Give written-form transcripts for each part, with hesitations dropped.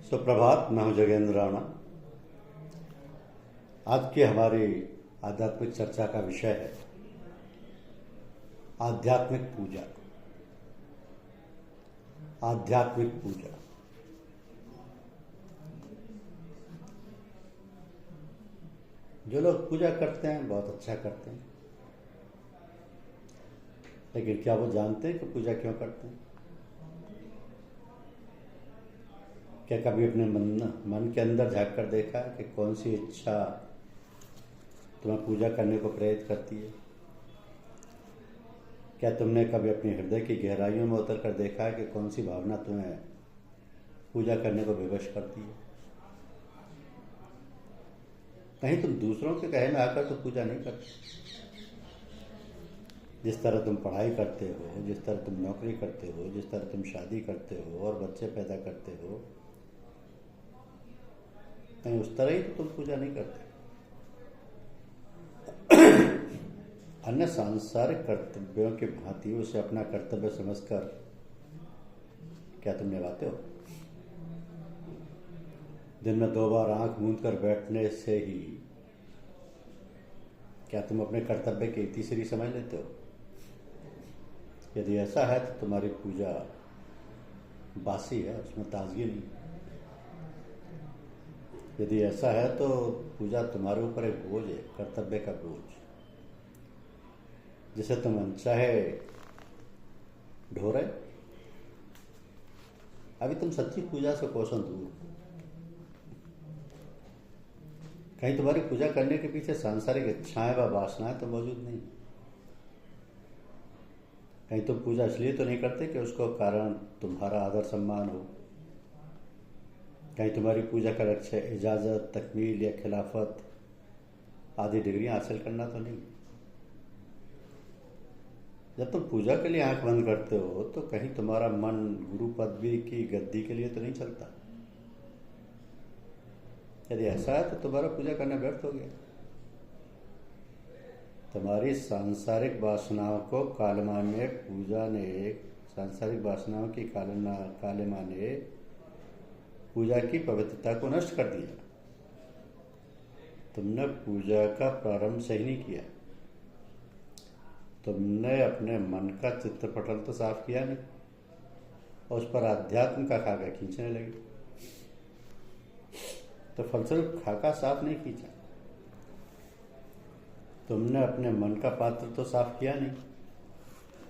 सुप्रभात। मैं हूं जगेंद्र राणा। आज की हमारी आध्यात्मिक चर्चा का विषय है आध्यात्मिक पूजा। आध्यात्मिक पूजा जो लोग पूजा करते हैं बहुत अच्छा करते हैं, लेकिन क्या वो जानते हैं कि पूजा क्यों करते हैं? क्या कभी अपने मन के अंदर झांक कर देखा कि कौन सी इच्छा तुम्हें पूजा करने को प्रेरित करती है? क्या तुमने कभी अपने हृदय की गहराइयों में उतर कर देखा है कि कौन सी भावना तुम्हें पूजा करने को विवश करती है? कहीं तुम दूसरों के कहे में आकर तो पूजा नहीं करते। जिस तरह तुम पढ़ाई करते हो, जिस तरह तुम नौकरी करते हो, जिस तरह तुम शादी करते हो और बच्चे पैदा करते हो, कहीं उस तरह ही तो तुम पूजा नहीं करते। अन्य सांसारिक कर्तव्यों की भांति उसे अपना कर्तव्य समझकर क्या तुम निभाते हो? दिन में 2 बार आंख मूंद कर बैठने से ही क्या तुम अपने कर्तव्य की तीसरी समझ लेते हो? यदि ऐसा है तो तुम्हारी पूजा बासी है, उसमें ताजगी नहीं। यदि ऐसा है तो पूजा तुम्हारे ऊपर एक बोझ है, कर्तव्य का बोझ, जिसे तुम अनचाहे ढो रहे। अभी तुम सच्ची पूजा से कोसों दूर हो। कहीं तुम्हारी पूजा करने के पीछे सांसारिक इच्छाएं व वासनाएं तो मौजूद नहीं। कहीं तुम पूजा इसलिए तो नहीं करते कि उसको कारण तुम्हारा आदर सम्मान हो। कहीं तुम्हारी पूजा का लक्ष्य इजाज़त, तकमील या खिलाफत आदि डिग्रियां हासिल करना तो नहीं। जब तुम पूजा के लिए आंख बंद करते हो तो कहीं तुम्हारा मन गुरु पदवी की गद्दी के लिए तो नहीं चलता। यदि ऐसा है तो तुम्हारा पूजा करना व्यर्थ हो गया। तुम्हारी सांसारिक वासनाओं को कालिमा ने पूजा ने सांसारिक वासनाओं की कालिमा ने पूजा की पवित्रता को नष्ट कर दिया। तुमने पूजा का प्रारंभ सही नहीं किया। तुमने अपने मन का चित्रपटल तो साफ किया नहीं और उस पर आध्यात्म का खाका खींचने लगे। तो फलस्वरूप खाका साफ नहीं खींचा। तुमने अपने मन का पात्र तो साफ किया नहीं,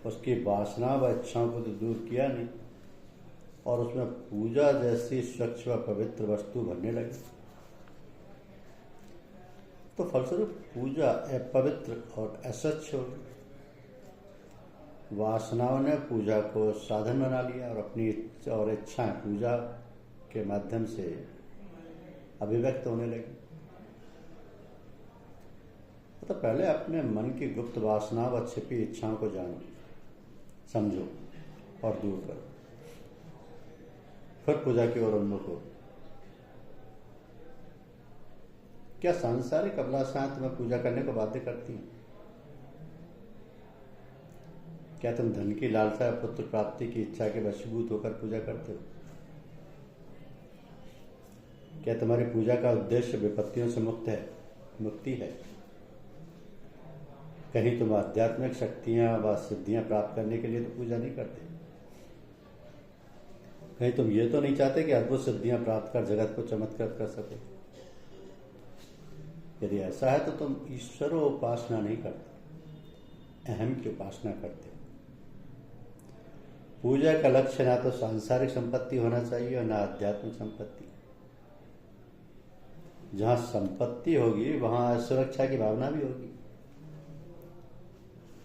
उसकी वासना व इच्छाओं को तो दूर किया नहीं और उसमें पूजा जैसी स्वच्छ व पवित्र वस्तु भरने लगी। तो फलस्वरूप पूजा अपवित्र और अस्वच्छ हो गई। वासनाओं ने पूजा को साधन बना लिया और अपनी इच्छाएं पूजा के माध्यम से अभिव्यक्त होने लगी। तो पहले अपने मन की गुप्त वासना व छिपी इच्छाओं को जानो, समझो और दूर करो, फिर पूजा की ओर उन्मुख हो। क्या सांसारिक अभिलाषाएं तुम्हें पूजा करने को बाध्य करती हैं? क्या तुम धन की लालसा, पुत्र प्राप्ति की इच्छा के वशीभूत होकर पूजा करते हो? क्या तुम्हारी पूजा का उद्देश्य विपत्तियों से मुक्ति है? कहीं तुम आध्यात्मिक शक्तियां व सिद्धियां प्राप्त करने के लिए तो पूजा नहीं करते। कहीं तुम ये तो नहीं चाहते कि अद्भुत सिद्धियां प्राप्त कर जगत को चमत्कृत कर सको। यदि ऐसा है तो तुम ईश्वरोपासना नहीं करते, अहम की उपासना करते हो। पूजा का लक्ष्य ना तो सांसारिक संपत्ति होना चाहिए और ना आध्यात्मिक संपत्ति। जहां संपत्ति होगी वहां सुरक्षा की भावना भी होगी।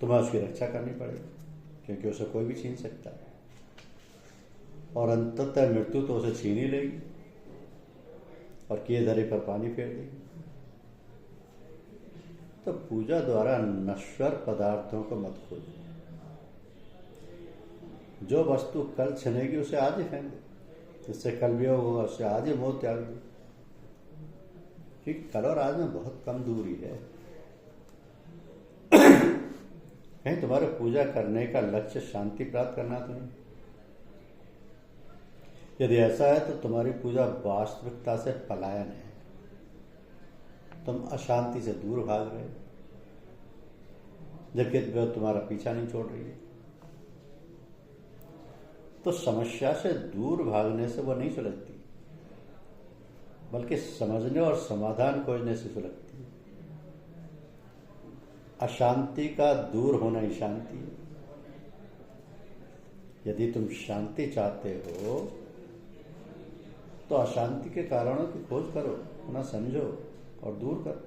तुम्हें उसकी रक्षा करनी पड़ेगी, क्योंकि उसे कोई भी छीन सकता है और अंततः मृत्यु तो उसे छीन ही लेगी और किए धरे पर पानी फेर देगी। तो पूजा द्वारा नश्वर पदार्थों को मत खोजो। जो वस्तु कल छिनेगी उसे आज ही फेंक दो। जिससे कल वियोग होगा उससे आज ही मोह त्याग दो, क्योंकि कल और आज में बहुत कम दूरी है। कहीं तुम्हारे पूजा करने का लक्ष्य शांति प्राप्त करना तो नहीं। यदि ऐसा है तो तुम्हारी पूजा वास्तविकता से पलायन है। तुम अशांति से दूर भाग रहे हो, जबकि वो तुम्हारा पीछा नहीं छोड़ रही है। तो समस्या से दूर भागने से वो नहीं सुलझती, बल्कि समझने और समाधान खोजने से सुलझती है। अशांति का दूर होना ही शांति है। यदि तुम शांति चाहते हो तो अशांति के कारणों की खोज करो, उन्हें समझो और दूर करो।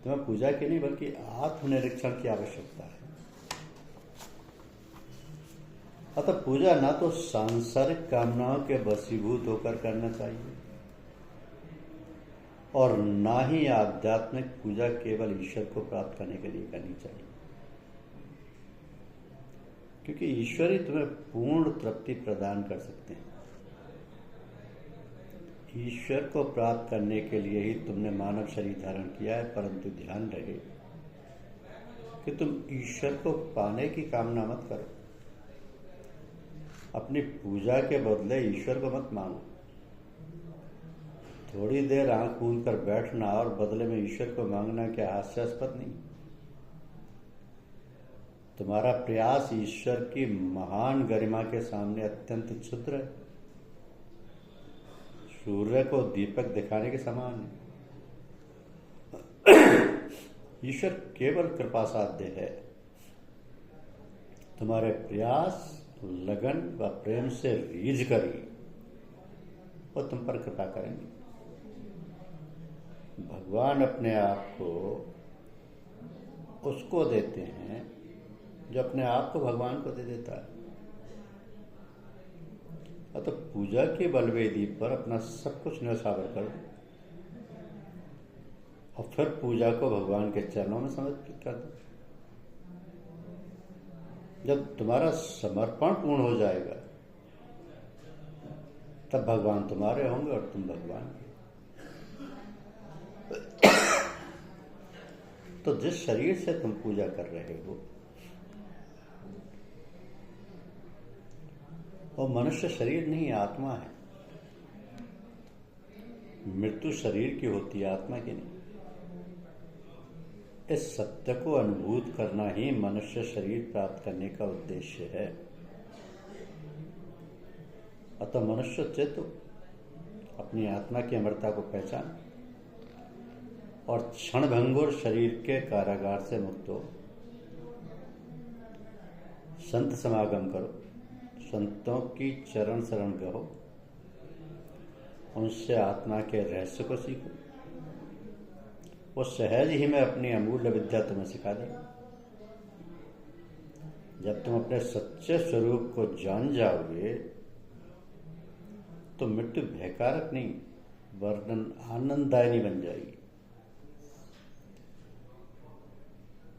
तुम्हें पूजा की नहीं बल्कि आत्मनिरीक्षण की आवश्यकता है। अतः पूजा ना तो सांसारिक कामनाओं के वशीभूत होकर करना चाहिए और ना ही आध्यात्मिक पूजा केवल ईश्वर को प्राप्त करने के लिए करनी चाहिए, क्योंकि ईश्वर ही तुम्हें पूर्ण तृप्ति प्रदान कर सकते हैं। ईश्वर को प्राप्त करने के लिए ही तुमने मानव शरीर धारण किया है, परंतु ध्यान रहे कि तुम ईश्वर को पाने की कामना मत करो। अपनी पूजा के बदले ईश्वर को मत मांगो। थोड़ी देर आंख मूंद कर बैठना और बदले में ईश्वर को मांगना क्या हास्यास्पद नहीं? तुम्हारा प्रयास ईश्वर की महान गरिमा के सामने अत्यंत क्षुद्र है, सूर्य को दीपक दिखाने के समान है। ईश्वर केवल कृपा साध्य है। तुम्हारे प्रयास, लगन व प्रेम से रीझ करी वो तुम पर कृपा करेंगे। भगवान अपने आप को उसको देते हैं जो अपने आप को भगवान को दे देता है। तो पूजा की बलवेदी पर अपना सब कुछ न्यौछावर करो और फिर पूजा को भगवान के चरणों में समर्पित कर दो। जब तुम्हारा समर्पण पूर्ण हो जाएगा तब भगवान तुम्हारे होंगे और तुम भगवान के। तो जिस शरीर से तुम पूजा कर रहे हो वो मनुष्य शरीर नहीं, आत्मा है। मृत्यु शरीर की होती है, आत्मा की नहीं। इस सत्य को अनुभूत करना ही मनुष्य शरीर प्राप्त करने का उद्देश्य है। अतः मनुष्य चित्त अपनी आत्मा की अमरता को पहचान और क्षणभंगुर शरीर के कारागार से मुक्त हो। संत समागम करो, संतों की चरण शरण गहो, उनसे आत्मा के रहस्य को सीखो। वो सहज ही में अपनी अमूल्य विद्या तुम्हें सिखा देगा। जब तुम अपने सच्चे स्वरूप को जान जाओगे तो मृत्यु भयकारक नहीं वरन आनंददायिनी बन जाएगी।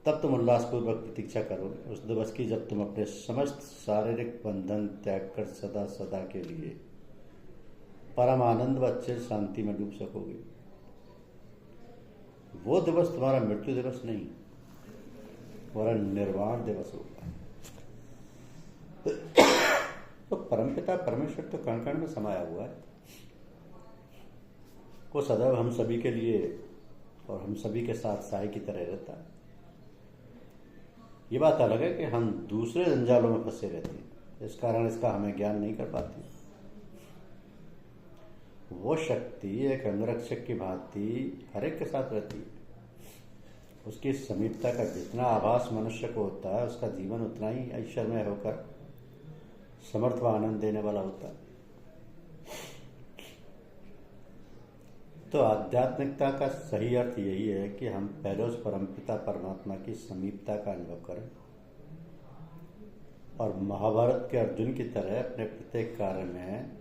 तब तुम उल्लासपूर्वक प्रतीक्षा करोगे उस दिवस की जब तुम अपने समस्त शारीरिक बंधन त्याग कर सदा सदा के लिए परम आनंद व चिर शांति में डूब सकोगे। वो दिवस तुम्हारा मृत्यु दिवस नहीं वरन निर्वाण दिवस होगा। तो परमपिता परमेश्वर तो कण कण में समाया हुआ है। वो सदैव हम सभी के लिए और हम सभी के साथ साय की तरह रहता है। ये बात अलग है कि हम दूसरे जंजालों में फंसे रहते हैं, इस कारण इसका हमें ज्ञान नहीं कर पाती। वो शक्ति एक अंगरक्षक की भांति हर एक के साथ रहती है। उसकी समीपता का जितना आभास मनुष्य को होता है उसका जीवन उतना ही ऐश्वर्य होकर समर्थ व आनंद देने वाला होता है। तो आध्यात्मिकता का सही अर्थ यही है कि हम पहले उस परमपिता परमात्मा की समीपता का अनुभव करें और महाभारत के अर्जुन की तरह अपने प्रत्येक कार्य में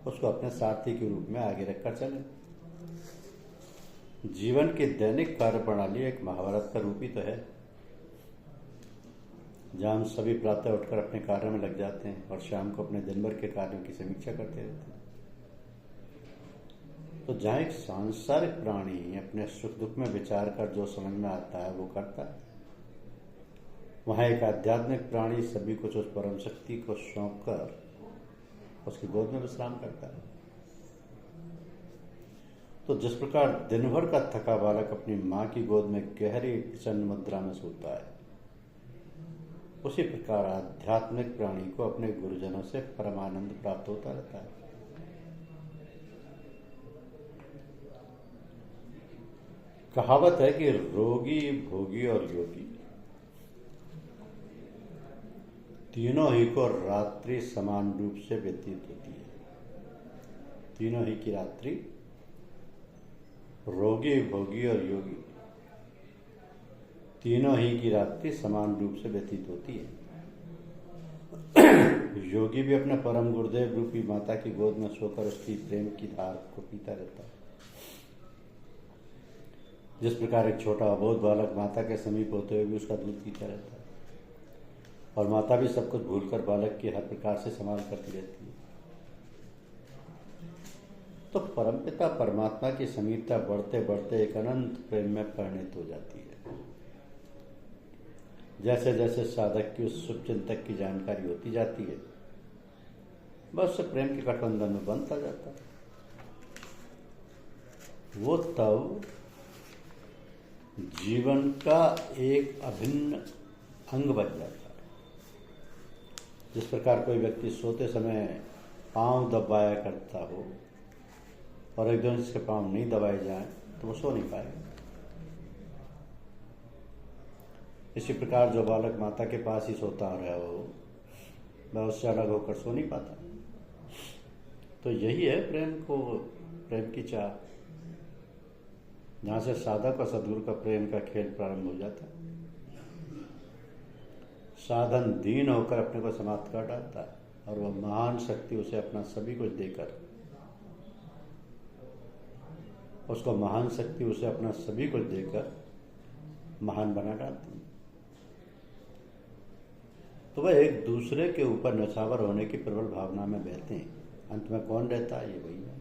उसको अपने सारथी के रूप में आगे रखकर चलें। जीवन की दैनिक कार्य प्रणाली एक महाभारत का रूप ही तो है, जहाँ हम सभी प्रातः उठकर अपने कार्य में लग जाते हैं और शाम को अपने दिन भर के कार्यों की समीक्षा करते रहते हैं। तो जहाँ एक सांसारिक प्राणी अपने सुख दुख में विचार कर जो समझ में आता है वो करता है, वहाँ एक आध्यात्मिक प्राणी सभी कुछ उस परम शक्ति को सौंप कर उसकी गोद में विश्राम करता है। तो जिस प्रकार दिन भर का थका बालक अपनी माँ की गोद में गहरी प्रसन्न मुद्रा में सोता है, उसी प्रकार आध्यात्मिक प्राणी को अपने गुरुजनों से परमानंद प्राप्त होता रहता है। कहावत है कि रोगी, भोगी और योगी तीनों ही को रात्रि समान रूप से व्यतीत होती है। तीनों ही की रात्रि, रोगी, भोगी और योगी, तीनों ही की रात्रि समान रूप से व्यतीत होती है। योगी भी अपने परम गुरुदेव रूपी माता की गोद में सोकर उसकी प्रेम की धार को पीता रहता है। जिस प्रकार एक छोटा अबोध बालक माता के समीप होते हुए भी उसका दूध पीता रहता है, और माता भी सब कुछ भूलकर बालक की हर प्रकार से संभाल करती रहती है। तो परमपिता परमात्मा की समीपता बढ़ते बढ़ते एक अनंत प्रेम में परिणत हो जाती है। जैसे जैसे साधक की उस शुभचिंतक की जानकारी होती जाती है, बस प्रेम के गठबंधन में बनता जाता है। वो तब जीवन का एक अभिन्न अंग बन जाता है। जिस प्रकार कोई व्यक्ति सोते समय पांव दबाया करता हो और एकदम इसके पांव नहीं दबाए जाए तो वो सो नहीं पाएगा। इसी प्रकार जो बालक माता के पास ही सोता रहा हो, वह उससे अलग होकर सो नहीं पाता। तो यही है प्रेम की चाह, जहाँ से साधक और सद्गुरु का प्रेम का खेल प्रारंभ हो जाता है। साधन दीन होकर अपने को समाप्त कर डालता है, और वह महान शक्ति उसे अपना सभी कुछ देकर महान बना डालती है। तो वह एक दूसरे के ऊपर नछावर होने की प्रबल भावना में बहते हैं। अंत में कौन रहता है? ये वही है।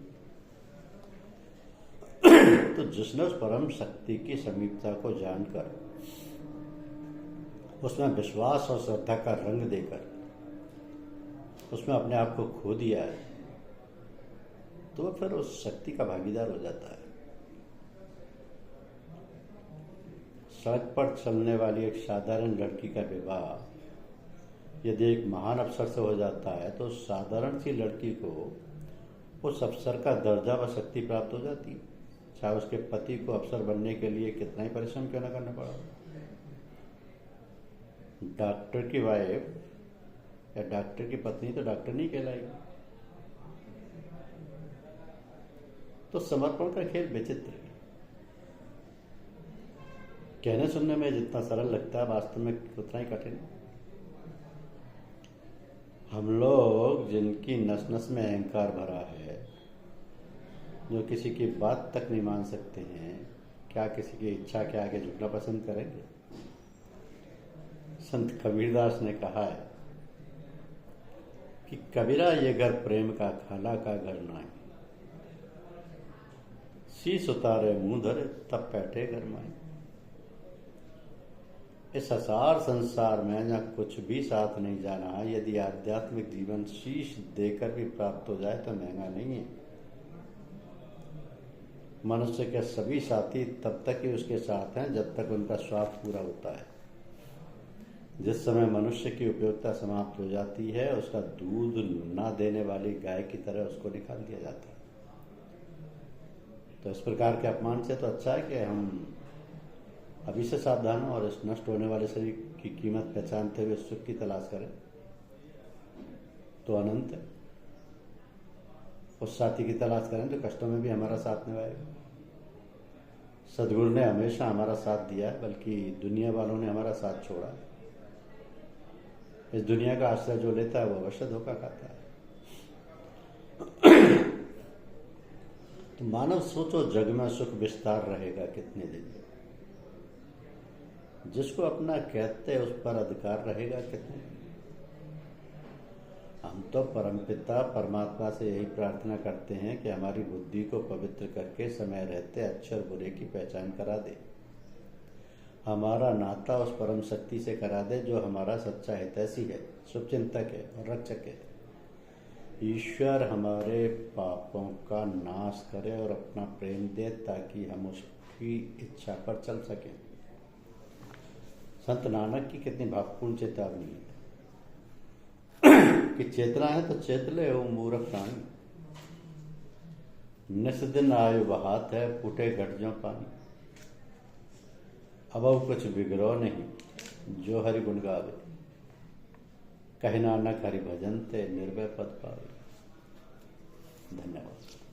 तो जिसने उस परम शक्ति की समीपता को जानकर उसमें विश्वास और श्रद्धा का रंग देकर उसमें अपने आप को खो दिया है, तो वह फिर उस शक्ति का भागीदार हो जाता है। सड़क पर चलने वाली एक साधारण लड़की का विवाह यदि एक महान अफसर से हो जाता है, तो साधारण सी लड़की को उस अफसर का दर्जा व शक्ति प्राप्त हो जाती है, चाहे उसके पति को अफसर बनने के लिए कितना ही परिश्रम क्यों न करना पड़ा। डॉक्टर की वाइफ या डॉक्टर की पत्नी तो डॉक्टर नहीं कहलाएगी। तो समर्पण का खेल विचित्र है। कहने सुनने में जितना सरल लगता है, वास्तव में उतना ही कठिन है। हम लोग जिनकी नस नस में अहंकार भरा है, जो किसी की बात तक नहीं मान सकते हैं, क्या किसी की इच्छा के आगे झुकना पसंद करेंगे? संत कबीरदास ने कहा है कि कबीरा ये घर प्रेम का खाला का घर नाई, शीश उतारे मुंह धरे तब बैठे घर माई। इस असार संसार में जहाँ कुछ भी साथ नहीं जाना, यदि आध्यात्मिक जीवन शीश देकर भी प्राप्त हो जाए तो महंगा नहीं है। मनुष्य के सभी साथी तब तक ही उसके साथ हैं जब तक उनका स्वार्थ पूरा होता है। जिस समय मनुष्य की उपयोगिता समाप्त हो जाती है, उसका दूध ना देने वाली गाय की तरह उसको निकाल दिया जाता है। तो इस प्रकार के अपमान से तो अच्छा है कि हम अभी से सावधान हो और इस नष्ट होने वाले शरीर की कीमत पहचानते हुए सुख की तलाश करें तो अनंत है। उस साथी की तलाश करें तो कष्टों में भी हमारा साथ निभाएगा। सदगुरु ने हमेशा हमारा साथ दिया है, बल्कि दुनिया वालों ने हमारा साथ छोड़ा। इस दुनिया का आश्रय जो लेता है वो अवश्य धोखा खाता है। तो मानव सोचो, जग में सुख विस्तार रहेगा कितने दिन? जिसको अपना कहते उस पर अधिकार रहेगा कितने? हम तो परमपिता परमात्मा से यही प्रार्थना करते हैं कि हमारी बुद्धि को पवित्र करके समय रहते अच्छे और बुरे की पहचान करा दे। हमारा नाता उस परम शक्ति से करा दे जो हमारा सच्चा हितैषी है, शुभचिंतक है और रक्षक है। ईश्वर हमारे पापों का नाश करे और अपना प्रेम दे ताकि हम उसकी इच्छा पर चल सकें। संत नानक की कितनी भावपूर्ण चेतावनी है कि चेतना है तो चेतले हो मूर्ख प्राणी। निस दिन आयु बहात है फूटे घट जो पानी। अब कुछ बिगड़ो नहीं जो हरि गुण गावे। कहे नानक हरि भजन ते निर्भय पद पावे। धन्यवाद।